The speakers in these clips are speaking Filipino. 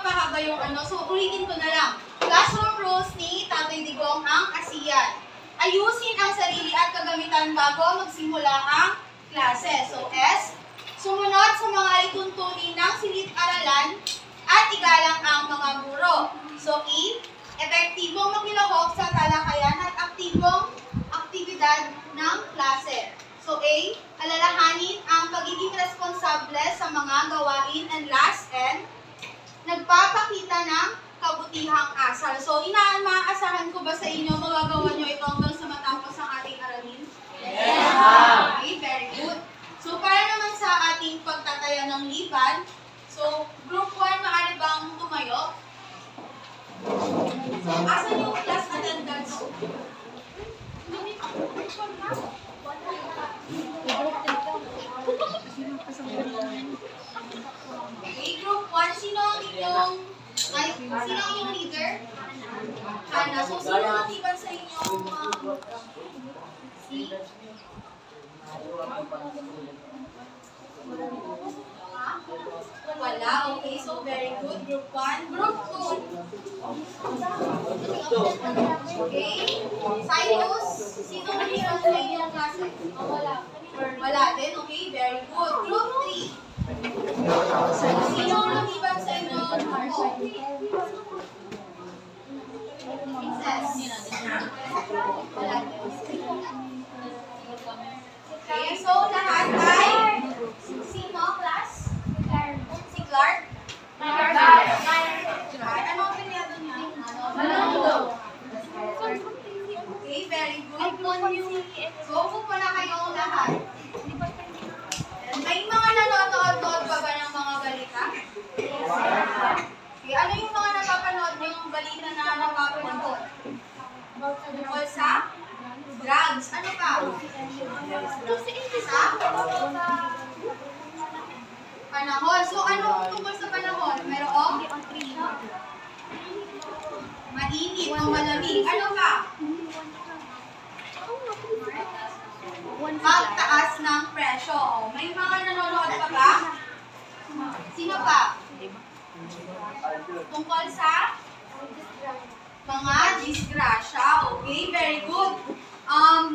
mahaba yung ano. So, ulitin ko na lang. Classroom rules ni Tatay Digong ang ASEAN. Ayusin ang sarili at kagamitan bago magsimula ang klase. So, S. Sumunod sa mga lituntunin ng silid-aralan at igalang ang mga guro. So, E. Epektibong makilahok sa talakayan at aktibong aktibidad ng klase. So, A. Alalahanin ang pagiging responsable sa mga gawain. And last, N. Nagpapakita ng kabutihang asal. So, inaasahan ko ba sa inyo magagawa nyo ito hanggang sa matapos ang ating aralin? Yes! Okay, very good. So, para naman sa ating pagtataya ng liban, so, group 1, maaari bang tumayo? So, asan yung class attendance? Okay, group 1, sino ang inyong leader? Hana. So, sino ang liban sa inyong si? Wala. Okay, so very good. Group 1. Group 2. Okay. Cyrus, sino ang liban sa inyong klase? Wala. Wala din. Okay, very good. Group 3. Sino ang lumiban sa inyo? Princess. Wala din. Okay, so lahat ay sino, class? Si Clark? Ano ang pinyado niya? Okay, very good. So, upo po na kayong lahat. May mga nanonood ba ng mga balita? Okay, ano yung mga napapanood yung balita na napapanood? Tungkol sa drugs. Ano pa? Sa panahon. So, ano tungkol sa panahon? Mayroong mainit o malamig. Ano pa? Pagtaas ng presyo. O, may mga nanonood pa ba? Sino pa? Tungkol sa mga disgrasya. Okay, very good.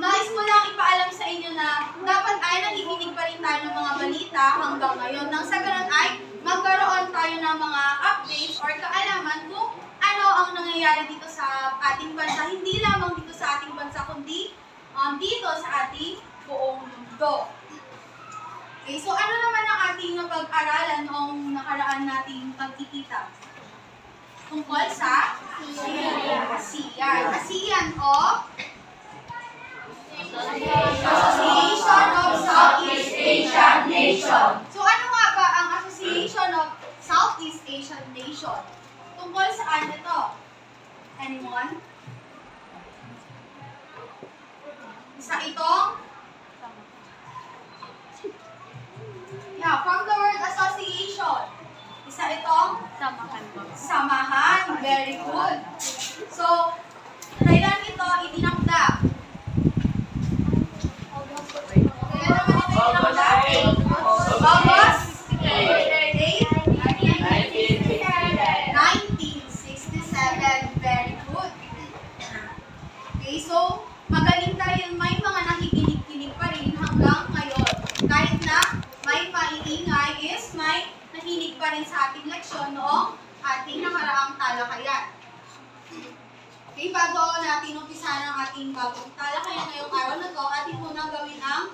Nais ko lang ipaalam sa inyo na dapat ay nakikinig pa rin tayo ng mga balita hanggang ngayon. Nang sa ganun ay magkaroon tayo ng mga updates or kaalaman kung ano ang nangyayari dito sa ating bansa. Hindi lamang dito sa ating bansa, kundi dito sa ating buong mundo. Okay, so ano naman ang ating napag-aralan noong nakaraan nating pagkikita? Tungkol sa ASEAN. ASEAN o Association of Southeast Asian Nations. So ano nga ba ang Association of Southeast Asian Nations? Tungkol saan ito? Anyone? Isa itong from the word association. Isa itong samahan. Very good. So, kailan ito itinakda? Kailan naman ito itinakda? August 8, 1967. Very good. Okay, so, magaling tayo. May mga nakikinig-kinig pa rin hanggang ngayon. Kahit na may maiingay is may nakinig pa rin sa ating leksyon noong ating nakaraang talakayan. Okay, bago natin umpisahan ang ating bagong talakayan ngayong araw na ito, ating munang gawin ang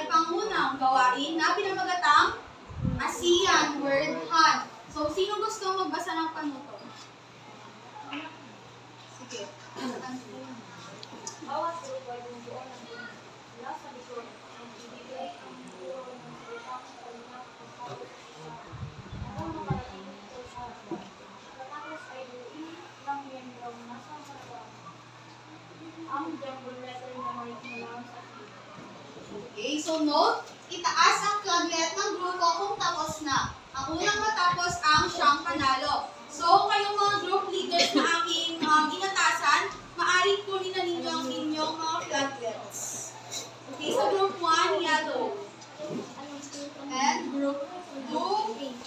pangunang gawain na pinamagatang ASEAN Word Hunt. So, sino gusto magbasa ng panuto? Sige. Bawat group ay bumubuo ng mula sa likod ng ibigay ang bumubuo ng salita sa kalimat ng tawag hanggang makarating ito sa harapan. Pagkatapos ay buuin lang yan daw nasa harapan ang jumble letter na may kinalang sa key. Okay, so note, itaas ang flaglet ng grupo kung tapos na. Ang unang matapos ang siyang panalo. So, kayong mga group leaders na aking inatasan, maaari kunin na ninyo ang inyong mga flaglets. Okay, so group 1, yellow. And group 2, pink.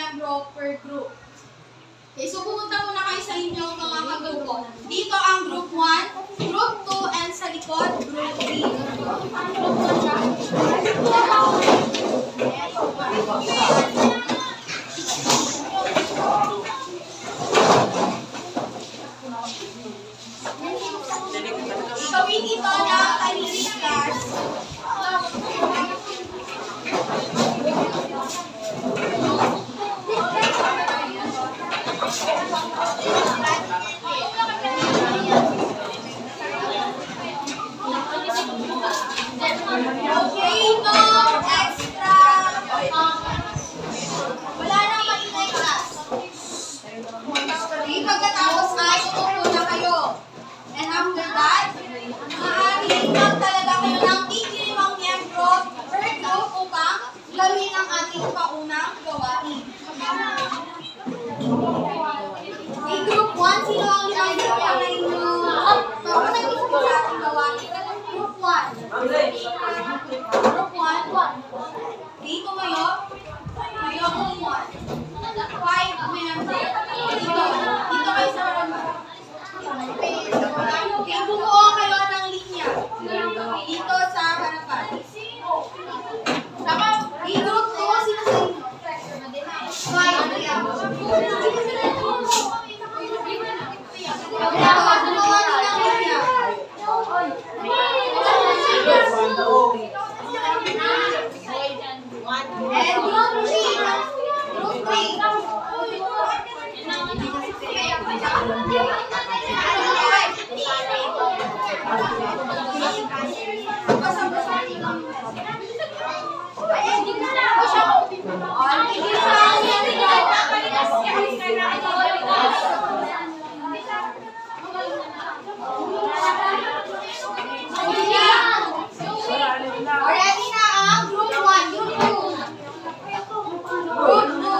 miyembro per group. Okay, so pumunta muna kayo sa inyong mga kagrupo. Dito ang group 1, group 2, and sa likod, group 3. Gawin ito ng kanili class. Okay, no extra. Wala nang maingay class. Okay, pagkatapos ay uupo na kayo. And after that, maaaring magtalaga kayo ng 5 miyembro per group upang gawin ang ating paunang gawain. Okay, group 1, sino ang group na inyo? Tapos nag-isip sa ating gawain. Group 1. Group 1. Dito kayo. Kayo group 1. 5 members. Dito kayo sa barangay. Okay, bumuo kayo ng linya. Dito sa harapan. Tapos, i-group 2, sino sa inyo? 5. Gumawa nyo ng linya. And group 3. Group Already na ang group 1, group 2. Group 2.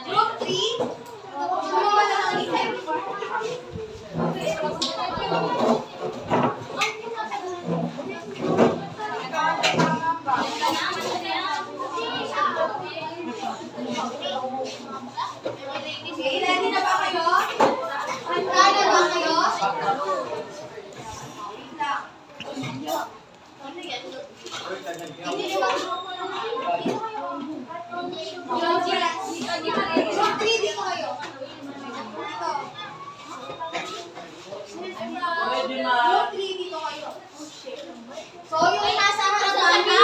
Group 3. Gumawa na ng linya. Okay, ready na ba kayo? Handa na ba kayo? Wait lang. Hindi naman. Group 3, dito kayo. Dito. Group 3, dito kayo. So, yung nasa harapan na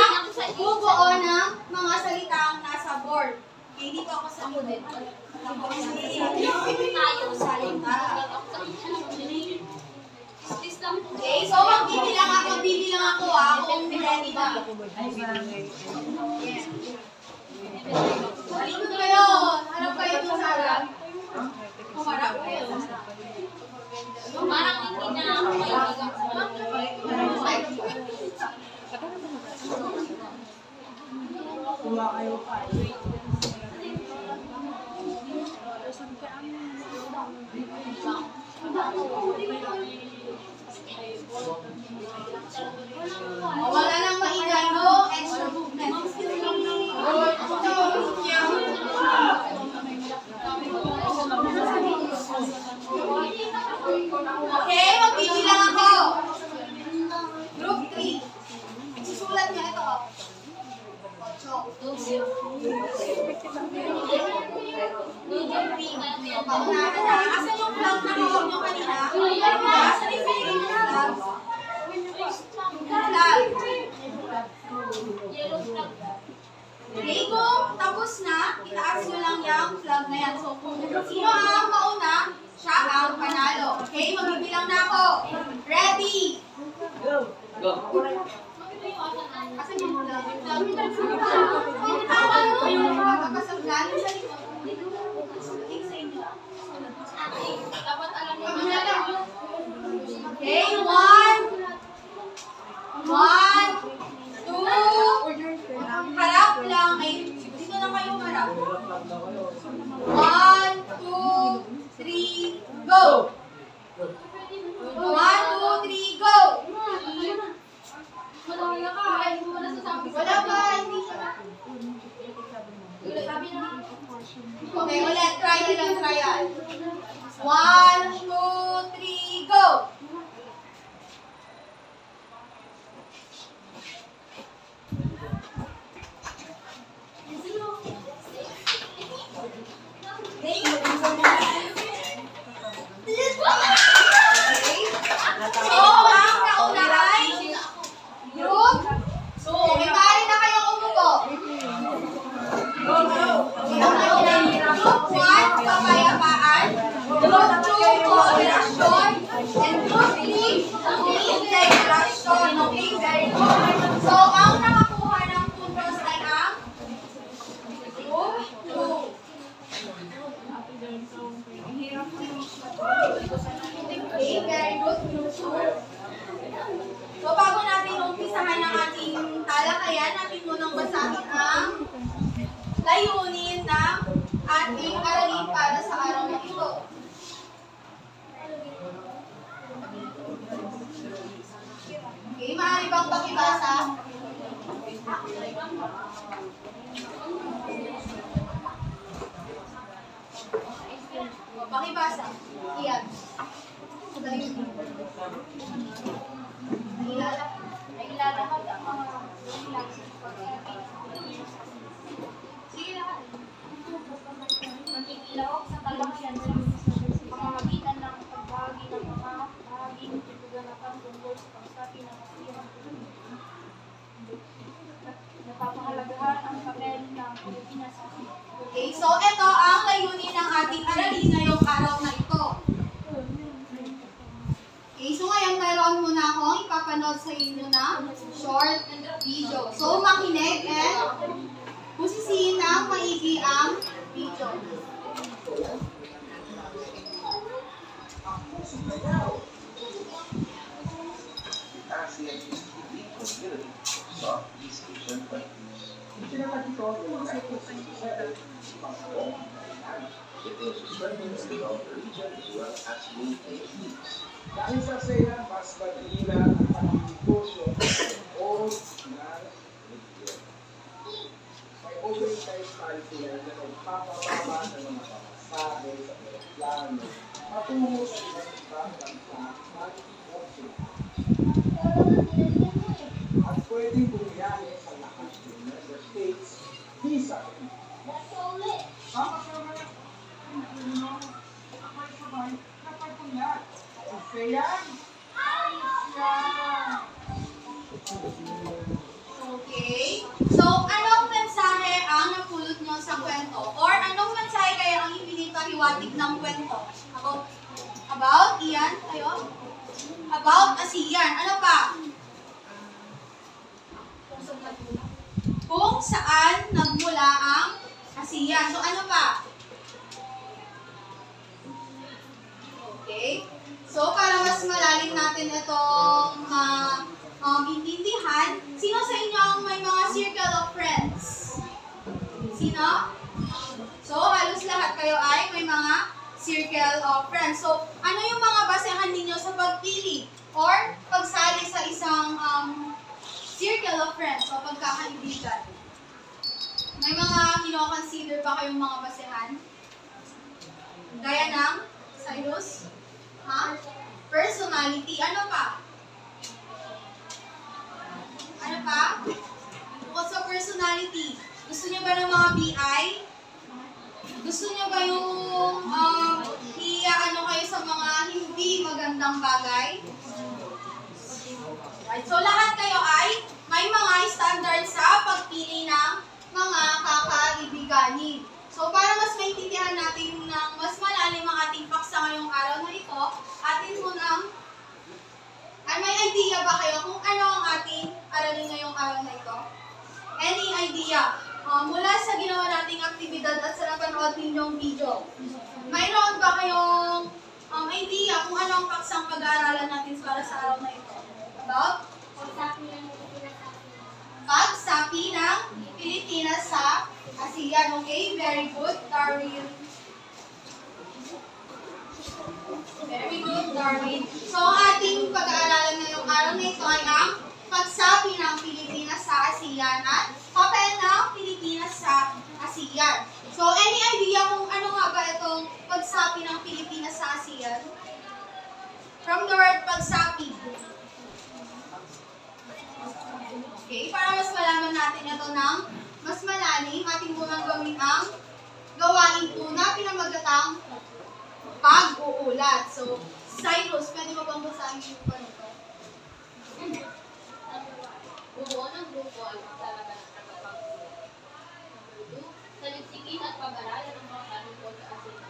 bubuo ng mga salitang nasa board. Okay, dito ako sa model. Okay, so bibilang ako kung ready ba. Malikot kayo. Harap kayo ito sa harap. Kumarap kayo. Parang hindi na ako wala nang maingay, no extra movement. Okay, magbibilang ako. Group 3. Susulat niyo ito. 8. Paunahan na. Asan yung vlog na hawag nyo kanina? Asan yung feeling ng vlog? Vlog. Okay, kung tapos na, itaas nyo lang yung flag na yan. So, kung sino ang mauna, siya ang panalo. Okay, magbibilang na ako. Ready? Go! Asan yung flag? Tama nyo yung kapag sa flag sa likod. Dapat alam mo. Okay, 1, 2, harap lang. Ay, dito na kayo harap. 1, 2, 3, go! 1, 2, 3, go! Wala ka. Wala pa. Hindi siya. Okay, ulit. Trial lang, trial. 1, 2, 3, go! So, ang nauna ay group. So, may maaari na kayong umupo. Group 1, kapayapaan. Group 2, kooperasyon. And group 3, integration. Okay, very good. So, ang nakakuha ng puntos ay ang group 2. Okay, very good. Group 2. So, bago natin umpisahan ang ating talakayan, natin munang basahin ang layunin ng ating aralin para sa araw na ito. Okay, maaari bang pakibasa? O, pakibasa. Iyan. Layunin. Ilalahad ang mga sige lahat. Magkikilawak sa talakyan sa pamamagitan ng pagbahagi ng mga bahaging kaganapan tungkol sa pagsabi ng kasiyang napapahalagahan ang papel ng Pilipinas. Okay, so ito ang layunin ng ating aralin ngayong araw na ito. Okay, so ngayon mayroon muna akong ipapanood sa inyo na short video. So makinig and pusisiin ng maigi ang video. Dahil sa saya, mas madila ang pag-negosyo o ng media. May overtime policy na nagpapababa ng mga pamasahe sa plano patungo sa ibang ibang bansa mag-negosyo. At pwedeng bumiyahe sa lahat ng member states visa. Okay, so anong mensahe ang napulot nyo sa kwento? Or anong mensahe kaya ang ipinipaliwatig ng kwento? About iyan? Kayo? About ASEAN. Ano pa? Kung saan nagmula ang ASEAN. So ano pa? Okay. So para mas malalim natin itong intindihan, sino sa inyo ang may mga circle of friends? Sino? So halos lahat kayo ay may mga circle of friends. So ano yung mga basehan ninyo sa pagpili or pagsali sa isang circle of friends o pagkakaibigan? May mga kino-consider ba kayong mga basehan? Gaya ng Cyrus? Ha? Personality. Ano pa? Ano pa? Bukod sa personality, gusto niyo ba ng mga BI? Gusto niyo ba yung i-ano kayo sa mga hindi magandang bagay? Right. So lahat kayo ay may mga standard sa pagpili ng mga kakaibiganin. So para mas maintindihan natin ng mas malalim ang ating paksa ngayong araw na ito, atin munang may idea ba kayo kung ano ang ating aralin ngayong araw na ito? Any idea? Mula sa ginawa nating aktibidad at sa napanood ninyong video, mayroon ba kayong idea kung ano ang paksang pag-aaralan natin para sa araw na ito? About? Pagsapi ng Pilipinas sa ASEAN. Okay, very good, Darwin. Very good, Darwin. So, ang ating pag-aaralan ngayong araw na ito ay ang pagsapi ng Pilipinas sa ASEAN at papel ng Pilipinas sa ASEAN. So, any idea kung ano nga ba itong pagsapi ng Pilipinas sa ASEAN? From the word pagsapi. Okay, para mas malaman natin ito ng mas malalim, ating munang gawin ang gawain 2 na pinamagatang pag-uulat. So, Cyrus, pwede mo bang basahin yung pa nito? Buo ng grupo ay magtalaga ng tagapag-ulat. Number 2, saliksikin at pag-aralan ang mga panungkol sa ASEAN.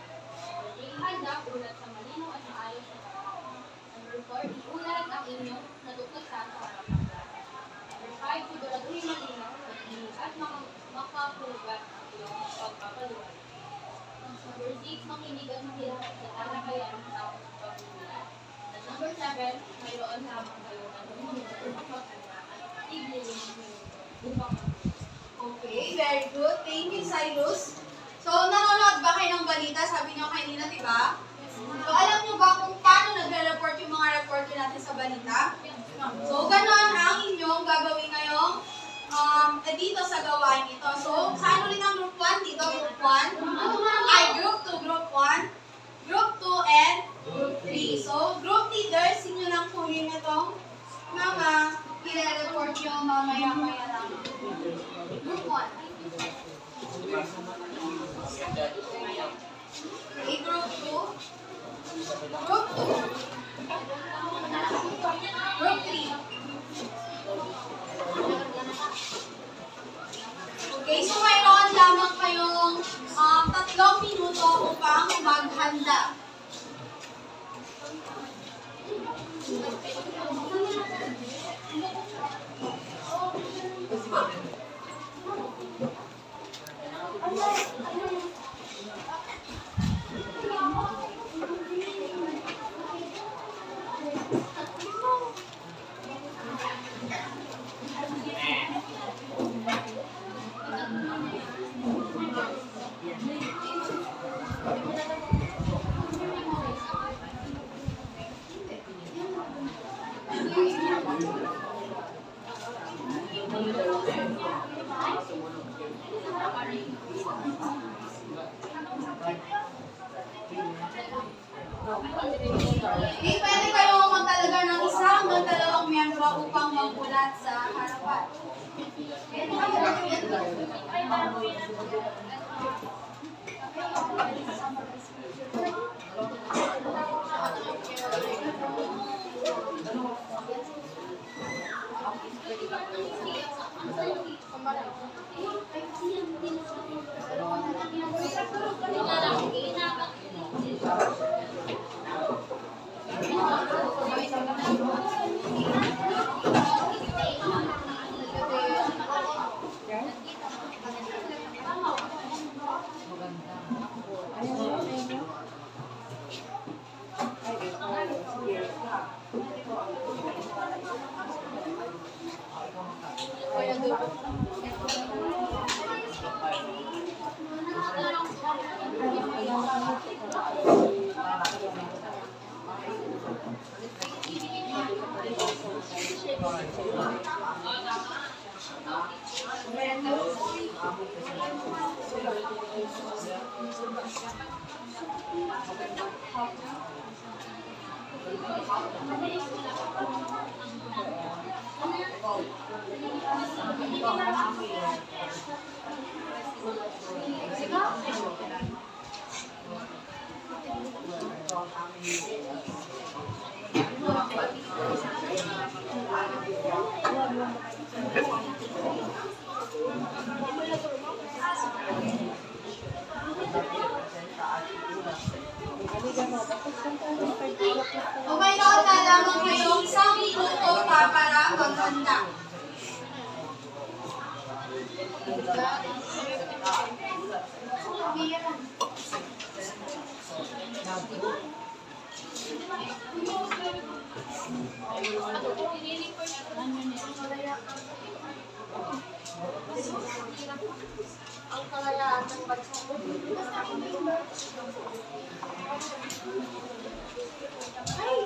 Number 3, handa ulat sa malinaw at maayos na paraan. Number 4, iulat ang inyong natuklasan sa harap ng klase. Number 5, siguraduhin malinaw, matinig at makapugat ang iyong pagpapaluan. Number 6, makinig at makilahok sa talakayan ng tao ng pag-uulat. At number 7, mayroon lamang kayo na lumunod upang maghanda at iglilin ang upang Okay, very good. Thank you, Cyrus. So, nanonood ba kayo ng balita? Sabi niyo kanina, di ba? So, alam niyo ba kung paano nagre-report yung mga reporter natin sa balita? So, ganon ang inyong gagawin ngayong dito sa gawain ito. So, saan ulit ang group 1? Dito, group 1? Ay, group 2, group 1, group 2, and group 3. So, group leaders, inyo lang kunin itong mga i-report nyo mamaya-maya lang. Group 1. Okay, group 2. Group 2. Group 3. Okay, so mayroon lamang kayong 3 minuto upang maghanda. Okay, pwede kayong magtalaga ng 1 hanggang 2 miyembro upang magulat sa harapan. O may noon na lamang kayong 1 minuto para maghanda. ang kalayaan ng bansa. Ay!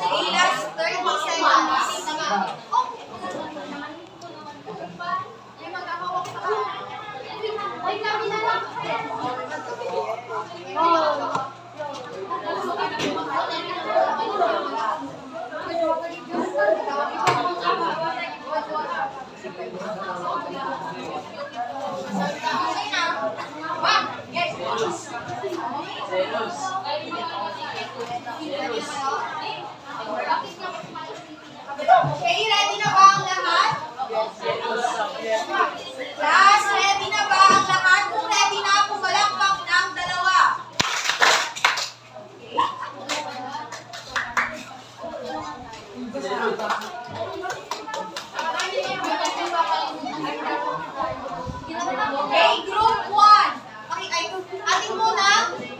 Okay, last 30 seconds. Okay na. One. Yes. Okay, ready na ba ang lahat? Class, ready na ba ang lahat? Kung ready na, pumalakpak ng dalawa. Okay, group 1. Atin muna,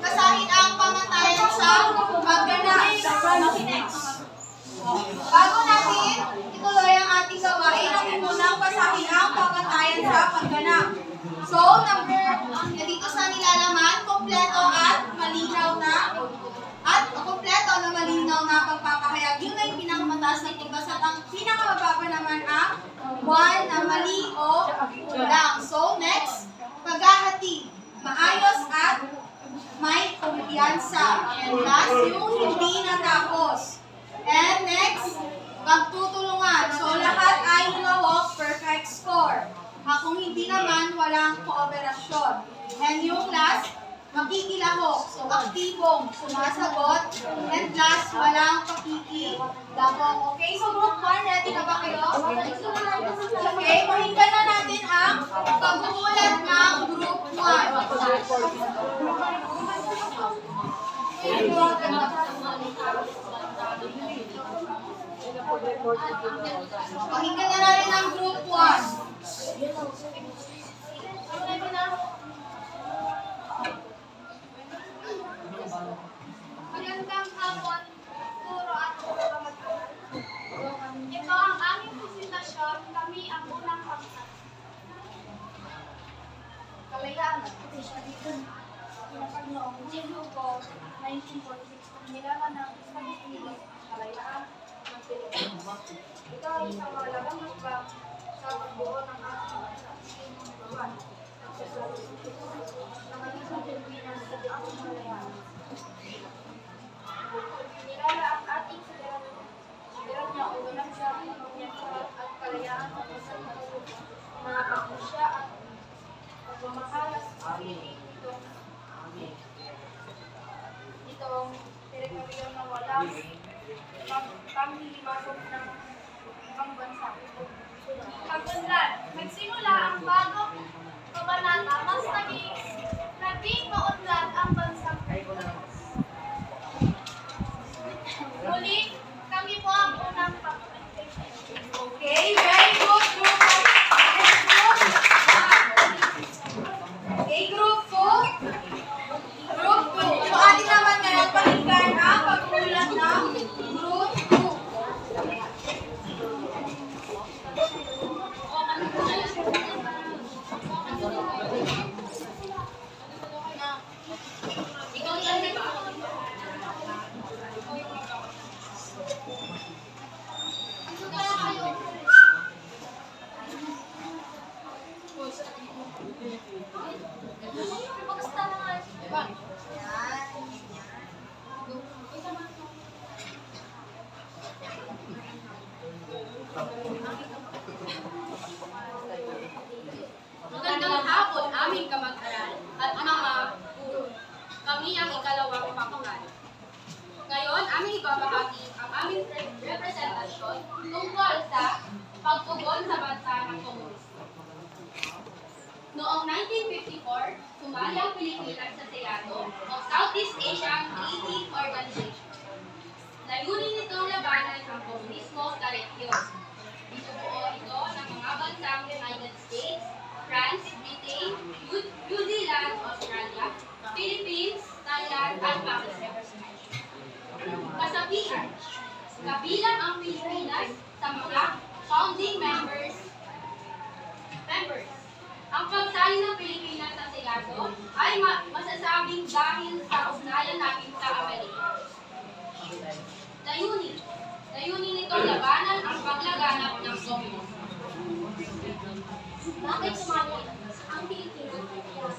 basahin ang pamantayan sa pagganap. Bago natin ituloy ang ating gawain, atin muna basahin ang pamantayan sa pagganap. So, dito sa nilalaman, kompleto na malinaw na pagpapahayag. Yun na yung pinakamataas na tugas at ang pinakamababa naman ang 1 na mali o kulang. So, next, paghahati. Maayos at may kumpiyansa. And last, yung hindi natapos. And next, pagtutulungan. So, lahat ay lumawag, perfect score. Kung hindi naman, walang kooperasyon. And yung last, makikilahok. So, aktibong sumasagot. And last, walang pakikilahok. Okay, so group 1, ready na ba kayo? Okay, pakinggan na natin ang pag-uulat ng group 1. Pakinggan na natin ang group 1. Magandang hapon, Turo at Kamag-anak. Ito ang aming presentasyon. Kami ang unang pangkat. Kalayaan at Pagkakalitan. Pinapag noong Dilugo, 1946, ang nilaman ng isang Pilipinas, kalayaan ng Pilipinas. Ito ay isang mahalagang hakbang sa pagbuo ng ating pagkakas. Nakalisang Pilipinas sa ating kalayaan. Nilala ang ating sigaran niya o walang siya ang pamiyaksahan at kalayaan ng isang mga pagkusya at pagmamahalas sa piling nitong teritoryo na walang panghihimasok ng ibang bansa. Pagpunlan, nagsimula ang bagong kabanata, mas naging maunlad ang bansang Pilipinas. Muli, kami po ang unang pagpunlan. Okay, very good, group 1. Okay, group 2. Group 2. So, atin naman ngayon pakinggan ang pag-uulat ng group 2. Ikaw yan, di ba? Pagkasta naman, diba? aming kamag-aral at mga guro. Kami ang ikalawang pamangal. Ngayon, aming ibabahagi ang aming representasyon tungkol sa pagtugon sa bansa ng komunismo. Noong 1954, sumali ang Pilipinas sa SEATO o Southeast Asian Treaty Organization. Layunin nitong labanan ang komunismo sa rehiyon. Binubuo ito ng mga bansang United States, France, Britain, New Zealand, Australia, Philippines, Thailand, at Pakistan. Kasabihan, kabilang ang Pilipinas sa mga founding members. Ang pagsali ng Pilipinas sa SEATO ay masasabing dahil sa ugnayan natin sa Amerika. Layunin nitong labanan ang paglaganap ng komunismo. Bakit sumali ang Pilipinas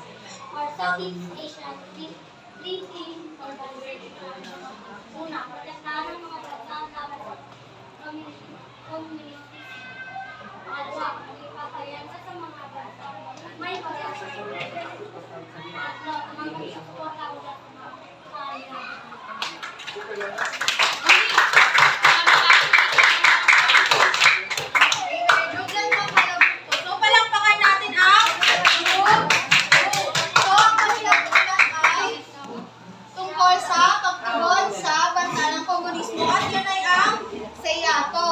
or Southeast Asian Treaty Organization? Una, protestahan ang mga bansa na communist. Pangalawa, ipapayanda sa mga bansa may pagkakaroon. Tatlo, mag-suporta ang mga So, palakpakan natin ang group. So, ang kanilang ulat ay tungkol sa pagtugon sa bansa ng komunismo at yan ay ang SEATO.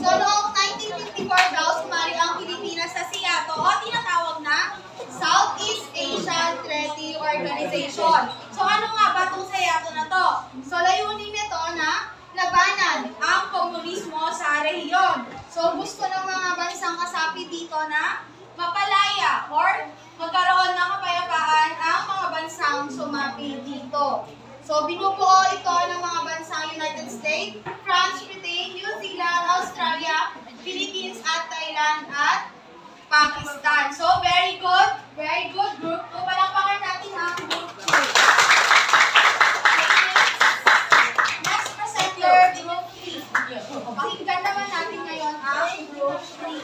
So, noong 1954 daw, sumali ang Pilipinas sa SEATO o tinatawag na Southeast Asian Treaty Organization. So, ano nga ba itong SEATO na to? So, layunin nito na labanan ang komunismo sa rehiyon. So, gusto ng mga bansang kasapi dito na mapalaya or magkaroon ng kapayapaan ang mga bansang sumapi dito. So, binubuo ito ng mga bansang United States, France, Britain, New Zealand, Australia, Philippines, at Thailand, at Pakistan. So, very good group 2. Palakpakan natin ang group 2. Next presenter, group 3. Pakinggan naman natin ngayon ang group 3.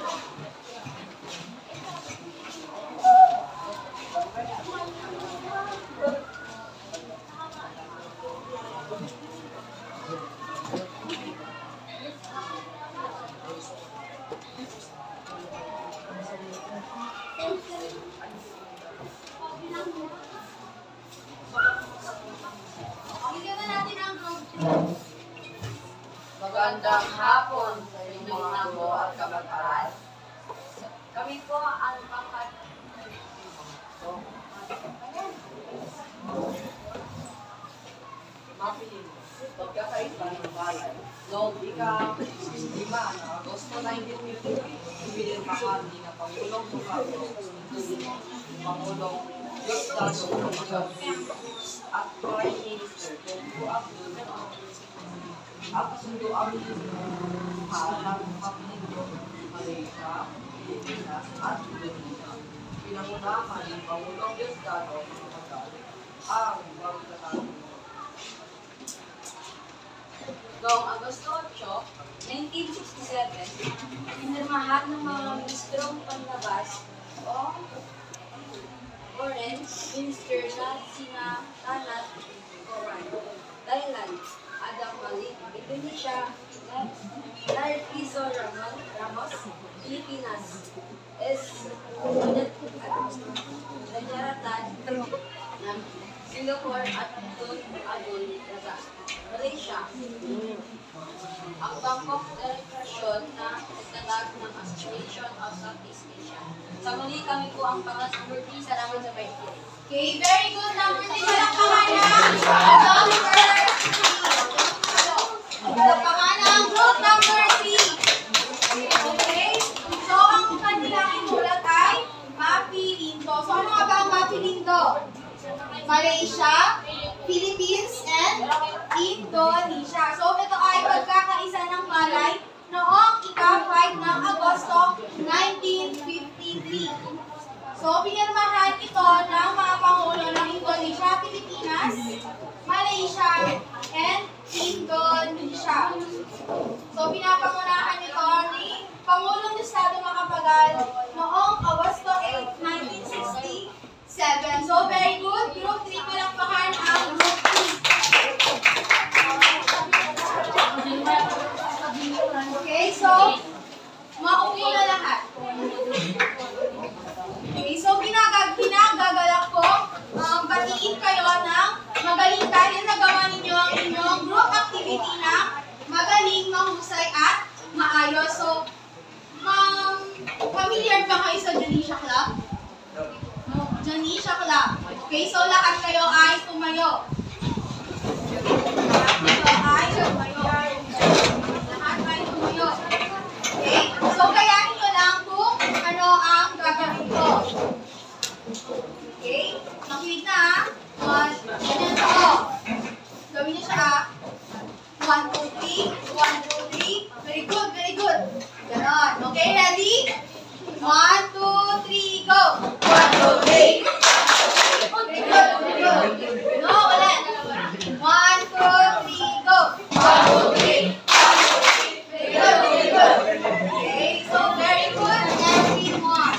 Pakinggan na natin ang group 3. Magandang hapon sa inyong amo at kamag-aral. Kami po ang pangkat. Mapiling, pagkakaiba ng bayan. Noong ika-5 na Agosto 1953, ibinirmahan ni na Pangulong Sukarno, Pangulong Diosdado at Prime Minister Tungo Abdul ang kasunduan ng Kapilindo, Malaysia, Pilipinas, at Indonesia. Pinangunahan ng Pangulong Diosdado ang pagkakataon. Noong Agosto 8, 1967, pinirmahan ng mga ministrong panlabas o Foreign Minister na sina Tanat Koran, Thailand, Adam Malik, Indonesia, Narciso Ramos, Pilipinas, Rajaratan, Singapore at Tun Adul Raza, Malaysia. Ang Bangkok Delegation na nagtatag ng Association of Southeast Asia. Sa muli kami po ang number 3. Salamat sa pakikinig. Okay, very good. Number 3, palakpakan na. Number 3. Palakpakan na ang group number 3. Okay? So, ang kanilang inulat ay Mapilindo. So, ano nga ba ang Mapilindo? Malaysia, Philippines, and Indonesia. So, ito ay pagkakaisa ng Malay noong ika-5 ng Agosto 1953. So, pinirmahan ito ng mga Pangulo ng Indonesia, Pilipinas, Malaysia, and Indonesia. So, pinapangunahan ito ni Pangulong Diosdado Macapagal noong Agosto 8, 1960 Okay, so ginagagalak ko, batiin kayo ng magaling dahil nagawa ninyo ang inyong group activity na magaling, mahusay, at maayos. So, familiar ba kayo sa Janisha Club? Janisha Club. Okay, so lahat kayo ay tumayo. Lahat ay tumayo. Okay, so kayanin nyo lang kung ano ang gagawin ko. Okay, makinig na ha. Ganyan sa o. Gawin niyo siya 1, 2, 3. 1, 2, 3. Very good, very good. Ganon. Okay, ready? 1, 2, 3, go! 1, 2, 3. Very good, very good. No, ulit. 1, 2, 3, go! 1, 2, 3. Very good, very good. Okay, so very good, everyone.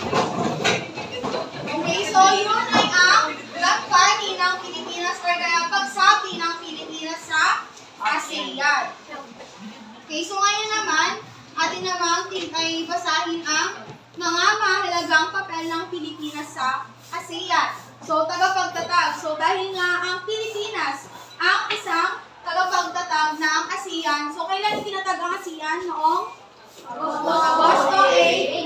Okay, so yun ay ang gagawin ng Pilipinas or kaya pagsabi ng Pilipinas sa ASEAN. Okay, so ngayon naman, atin namang ay basahin ang mga mahalagang papel ng Pilipinas sa ASEAN. So, tagapagtatag. So, dahil nga ang Pilipinas ang isang tagapagtatag ng ASEAN. So, kailan tinatag ang ASEAN? Noong Agosto 8,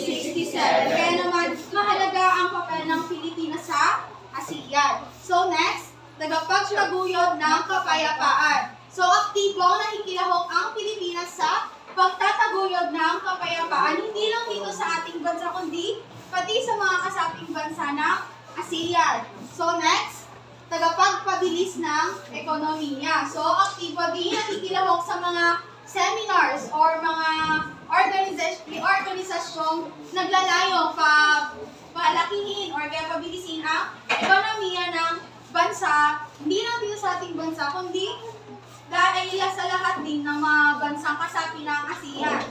1967. Kaya naman, mahalaga ang papel ng Pilipinas sa ASEAN. So, next, tagapagtaguyod ng kapayapaan. So, aktibo nakikilahok ang Pilipinas sa pagtataguyod ng kapayapaan, hindi lang dito sa ating bansa, kundi pati sa mga kasaping bansa ng ASEAN. So, next, tagapagpabilis ng ekonomiya. So, aktibo din nakikilahok sa mga seminars or mga organisasyong naglalayo palakihin or kaya pabilisin ang ekonomiya ng bansa, hindi lang dito sa ating bansa, kundi dahil sa lahat din ng mga bansang kasapi ng ASEAN.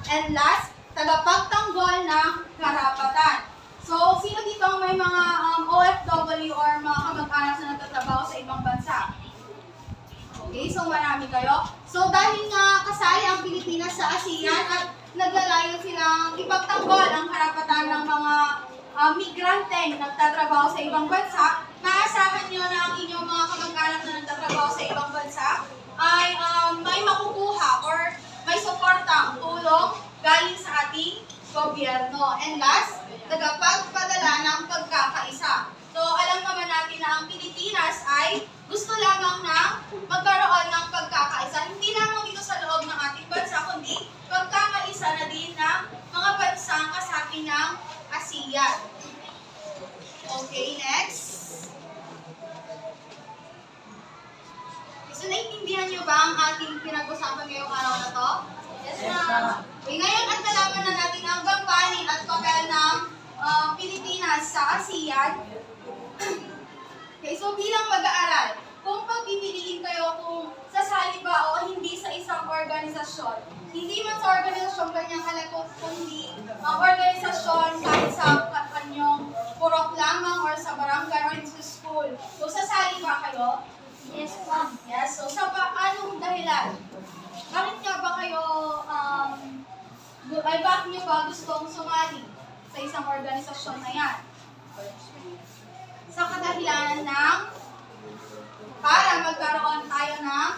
And last, tagapagtanggol ng karapatan. So, sino dito ang may mga OFW or mga kamag-anak na nagtatrabaho sa ibang bansa? Okay, so marami kayo. So, dahil nga kasali ang Pilipinas sa ASEAN at naglalayo silang ipagtanggol ang karapatan ng mga migrante na nagtatrabaho sa ibang bansa, maasahan nyo na ang inyong mga kamag-anak na nagtatrabaho sa ibang bansa ay may makukuha or may suportang tulong galing sa ating gobyerno. And last, tagapagpadala ng pagkakaisa. So, alam naman natin na ang Pilipinas ay gusto lamang na magkaroon ng pagkakaisa. Hindi lamang dito sa loob ng ating bansa, kundi pagkakaisa na din ng mga bansang kasapi ng ASEAN. Okay, next. So, naiintindihan niyo ba ang ating pinag-usapan ngayong araw na to? Yes, ma'am. Okay, ngayon at nalaman na natin ang gampanin at papel ng Pilipinas sa ASEAN. Okay, so bilang mag-aaral, kung pagpipiliin kayo kung sasali ba o hindi sa isang organisasyon, hindi man sa organisasyon kanyang alakot, kundi ang organisasyon kahit sa kanyang purok lamang or sa barangay or sa school. So, sasali ba kayo? Yes, ma'am. Yes, so sa anong dahilan? Bakit nga ba kayo, bakit nyo ba gustong sumali sa isang organisasyon na yan? Sa kadahilanan ng para magkaroon tayo ng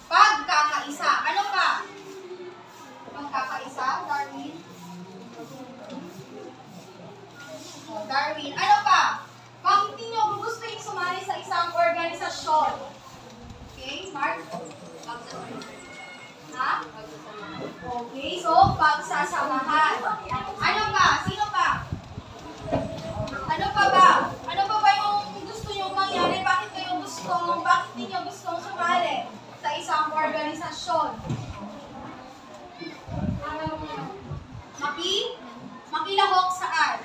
pagkakaisa. Ano pa? Pagkakaisa, Darwin? Darwin, ano pa? Bakit ninyo gusto yung sumali sa isang organisasyon? Okay, Mark? Ha? Okay, so pagsasamahan. Ano pa? Sino pa? Ano pa ba? Ano pa ba yung gusto nyo mangyari? Bakit ninyo gustong sumali sa isang organisasyon? Makilahok saan?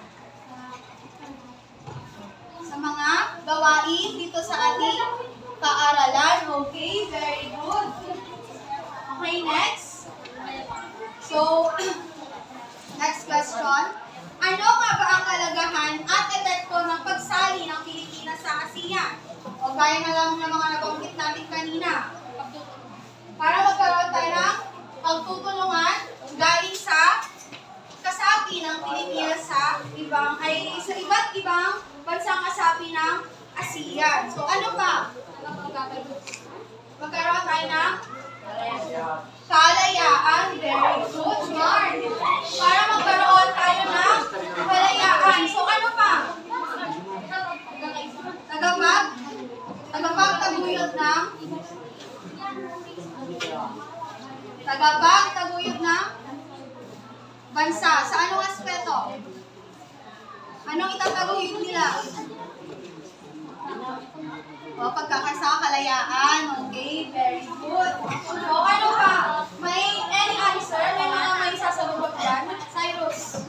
Sa mga gawain dito sa ating paaralan. Okay, very good. Okay, next. So, next question. Ano nga ba ang kalagahan at epekto ng pagsali ng Pilipinas sa ASEAN? O gaya na lang ng mga nabanggit natin kanina. Para magkaroon tayo ng pagtutulungan galing sa sa iba't ibang bansang kasapi ng ASEAN. So ano pa? Magkaroon tayo ng kalayaan. Very good, Mark. Para magkaroon tayo ng kalayaan. So ano pa? Tagapagtaguyod ng bansa. Sa anong aspeto? Anong itataguyod nila? O, pagkakalayaan. Okay, very good. So, ano pa? May any answer? May mga may sasagot yan? Cyrus?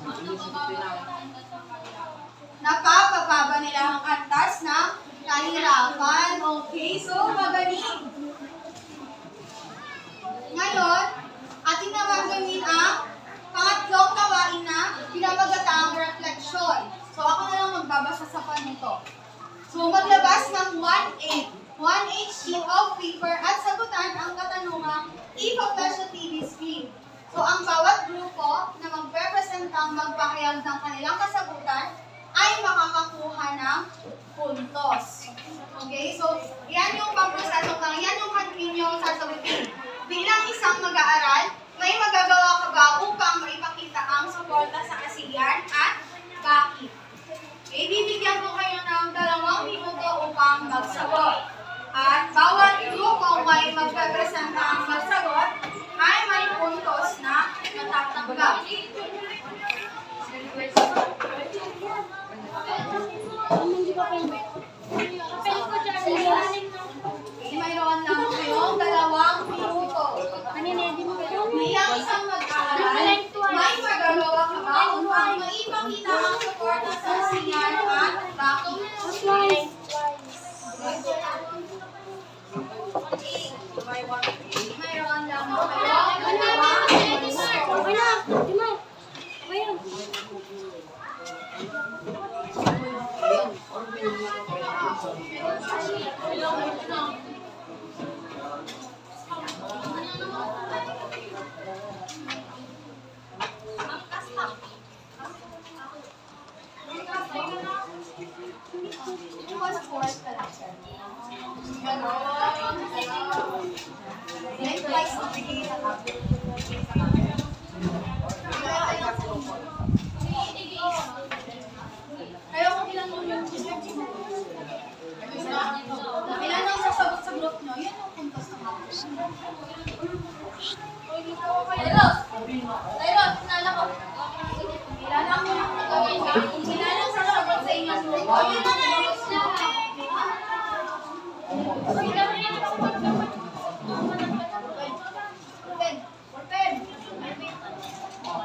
Napapababa nila ang antas ng kahirapan. Okay, so magaling. Ngayon, ating naman gawin ang pangatlong gawain na pinamagatang reflection. So, ako na lang magbabasa sa panito. So, maglabas ng 1/8 sheet of paper at sagutan ang katanungang ipapla sa TV screen. So, ang bawat grupo na magrepresentang magpahayag ng kanilang kasagutan ay makakakuha ng puntos. Okay? So, yan yung pag-proseso lang. Yan yung continue sasagutin. Bilang isang mag-aaral, may magagawa ka ba upang maipakita ang suporta sa ASEAN at bakit? Okay, bibigyan ko kayo ng 2 minuto upang magsagot. At bawat grupo may magrepresenta ang magsagot ay may puntos na natatanggap. Mayroon lang kayong 2 minuto. Bilang isang mag-aaral, may magagawa ka ba upang maipakita ang suporta sa ASEAN at bakit? Mayroon lang kayong 2 minuto. Ilan ang sasagot sa group nyo? Yan ang puntos ng mga. Tyros, nala ko. Ilan ang sasagot sa inyong group? Yun ang ayos na.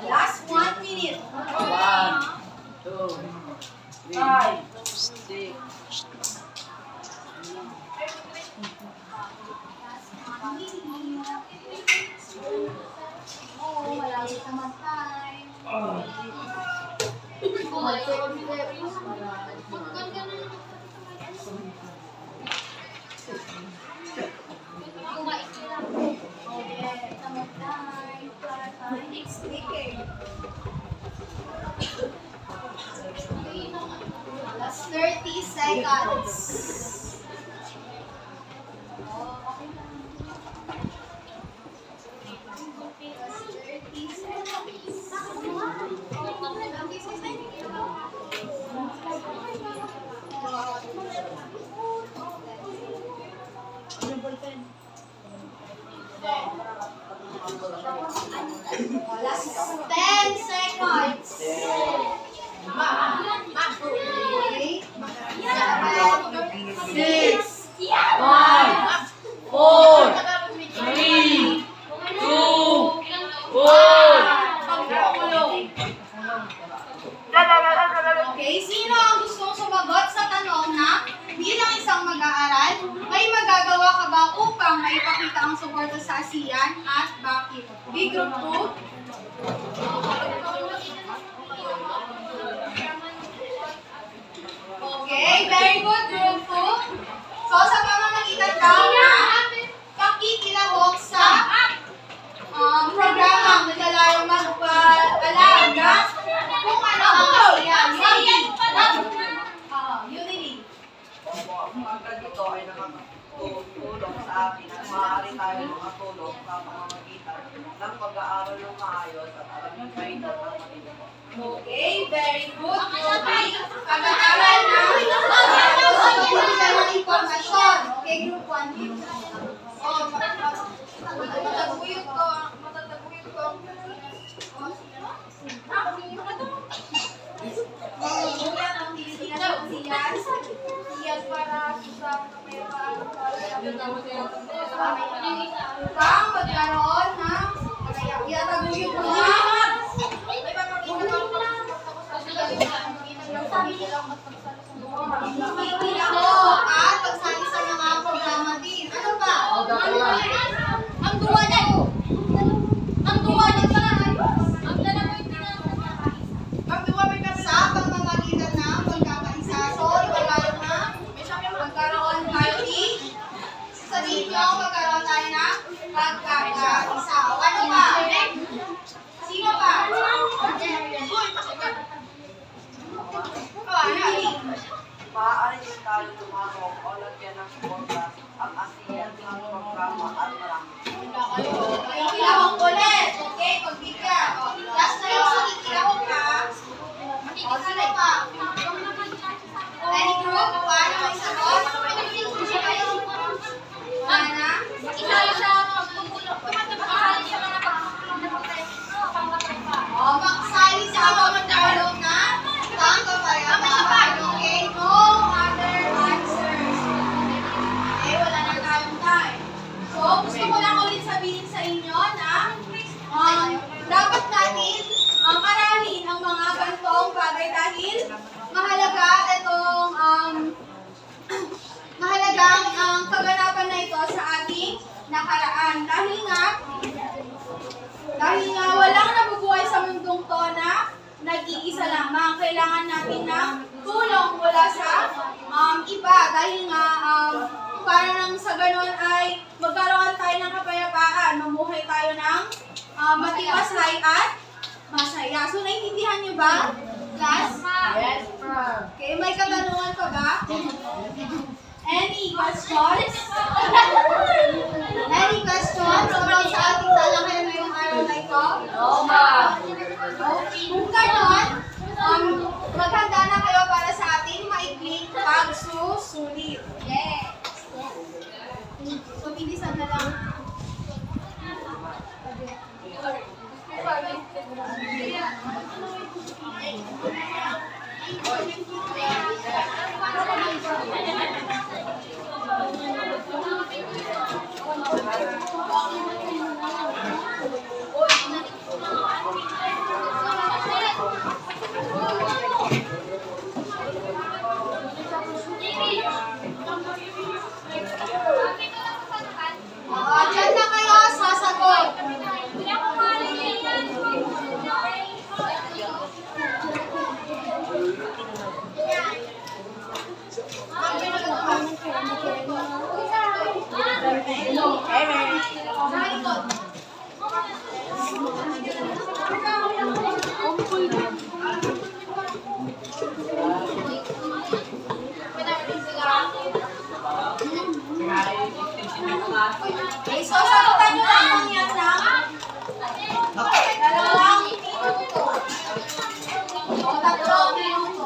Last 1 minute. 1, 2, 3, 6. Oh, malapit naman time. Last 30 seconds. Last 10 seconds. 8, 6, 5, 4, 3, 2, 1. Okay, sino ang gustong sumagot sa tanong na bilang isang mag-aaral, may magagawa ka ba upang maipakita ang suporta sa ASEAN at bakit? B Group 2? Okay, very good, Group 2. So, sa pamamagitan daw na pakikilahok sa programang naglalaro magpaalam na kung ano ang ASEAN. Okay, very good. Okay, pag-aaral na ng impormasyon. Okay, group 1. Oh, matataguyod ko. Mamumulat ang Pilipinas ng siyas. Siyas para sa kapayapaan. Upang magkaroon ng itataguyod mo na Ito at pagsali sa mga programa din. Ano ba? Ang duwa na ito. Ang duwa na ito. Sa pamamagitan ng pagkakaisa. So, ipagkaroon na. Magkaroon tayo ni. Sabihin nyo, magkaroon tayo na pagkakaisa. Ano ba? Sino ba? Maaari din tayo tumawag o lagyan ng suporta ang ASEAN ng programa at marami. Kilawang ulit. Okay, pagbigyan. Last na yung kilawang ka. O, sino pa? Any group? Paano may sagot? Ana? O, magsali sa pagkakalong na kapayapaan. Okay, no other answers. Okay, wala na tayong time. So, gusto ko lang ulit sabihin sa inyo na dapat natin aralin ang mga ganitong bagay dahil mahalaga itong mahalagang kaganapan na ito sa ating nakaraan. Dahil nga walang nabubuhay sa mundong to na nag-iisa lamang. Kailangan natin ng tulong mula sa iba. Dahil nga para nang sa ganon ay magkaroon tayo ng kapayapaan. Mamuhay tayo ng matiwasay at masaya. So, naiintindihan niyo ba, class? Yes, ma'am. Okay, may katanungan pa ba? Any questions? Any questions about sa ating talakayan ngayong araw na ito? No, ma'am. Kung ganon, maghanda na kayo para sa ating maikling pagsusulit. Yes! So, bilisan na lang. Diyan na kayo sasagot. Okay, so sagutan nyo lang yan ng dalawang minuto. O, tatlong minuto.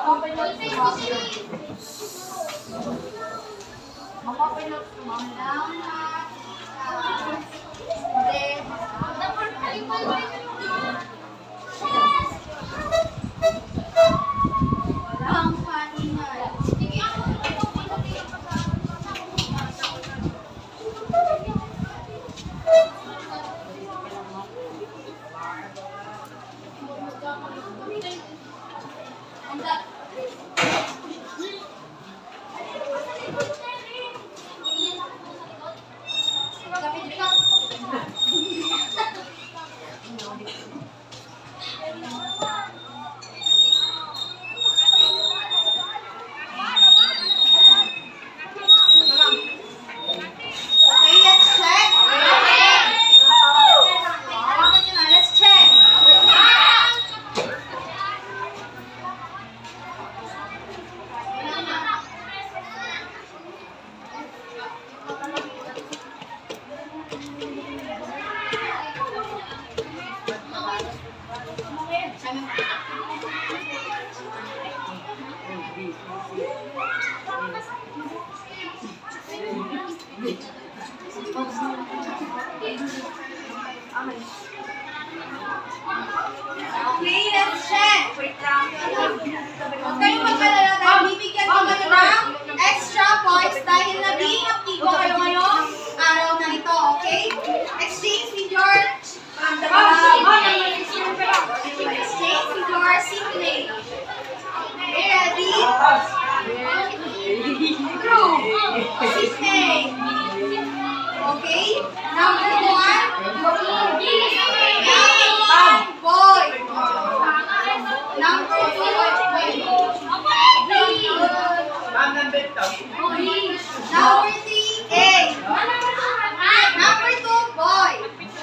Mapapilot si Mami. Mapapilot si Mami. Walang pahingal. Okay, let's check. Hawakan nyo na, let's check. Okay, let's check. Huwag kayong magkalala dahil bibigyan ko kayo ng extra points dahil naging aktibo kayo ngayong araw na ito, okay? Exchange with your seatmate. Okay, ready? True. Seatmate. Okay? Number 1. Boy. Number 2. Number 3, A. Number 2, boy.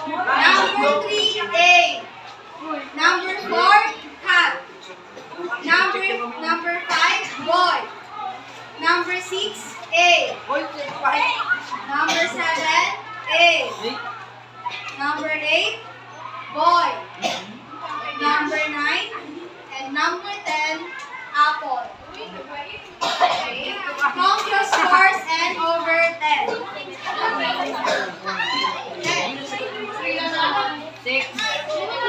Number 3, A. Number 4, cat. Number 5, boy. Number 6, A. Number 7, A.